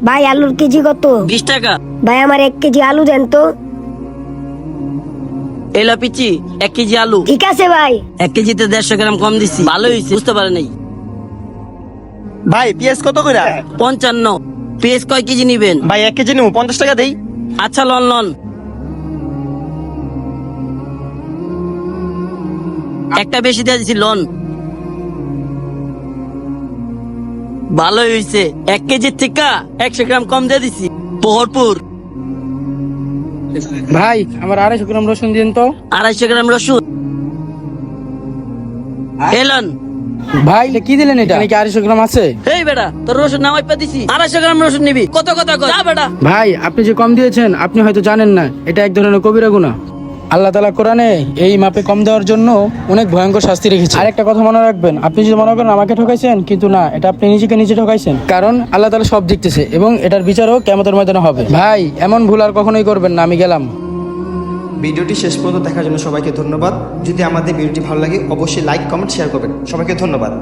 ভাই আলুর কেজি কত? 20 টাকা। ভাই আমার 1 কেজি আলু দেন তো। এলো পিচি 1 কেজি আলু। ঠিক আছে ভাই। 1 কেজিতে 150 গ্রাম কম দিছি। ভালো হয়েছে, বুঝতে পারে নাই। ভাই পেঁয়াজ কত করে? 55। পেঁয়াজ কয় কেজি নিবেন? ভাই 1 কেজি নেবো, 50 টাকা দেই। আচ্ছা লন লন। একটা বেশি দিয়ে দিছি লন। ভালোই হয়েছে, 1 কেজির থেকে 100 গ্রাম কম দিয়ে দিছি। ভরপুর। ভাই আমার 250 গ্রাম রসুন দিন তো। 250 গ্রাম রসুন এলন। ভাই এটা কি দিলেন? এটা নাকি 250 গ্রাম আছে? এই বেটা, তোর রসুন নামাই পা দিছি। 250 গ্রাম রসুন নিবি? কত কথা কয় যা বেটা। ভাই আপনি যে কম দিয়েছেন আপনি হয়তো জানেন না, এটা এক ধরনের কবিরা গুনাহ। আল্লাহ তাআলা কোরআনে এই মাপে কম দেওয়ার জন্য অনেক ভয়ঙ্কর শাস্তি রেখেছে। আর একটা কথা মনে রাখবেন, আপনি যদি মনে করেন আমাকে ঠকাইছেন, কিন্তু না, এটা আপনি নিজেকে নিজে ঠকাইছেন। কারণ আল্লাহ তাআলা সব দেখতেছে এবং এটার বিচারও কিয়ামতের ময়দানে হবে। ভাই এমন ভুল আর কখনোই করবেন না। আমি গেলাম। ভিডিওটি শেষ পর্যন্ত দেখার জন্য সবাইকে ধন্যবাদ। যদি আমাদের ভিডিওটি ভালো লাগে অবশ্যই লাইক, কমেন্ট, শেয়ার করবেন। সবাইকে ধন্যবাদ।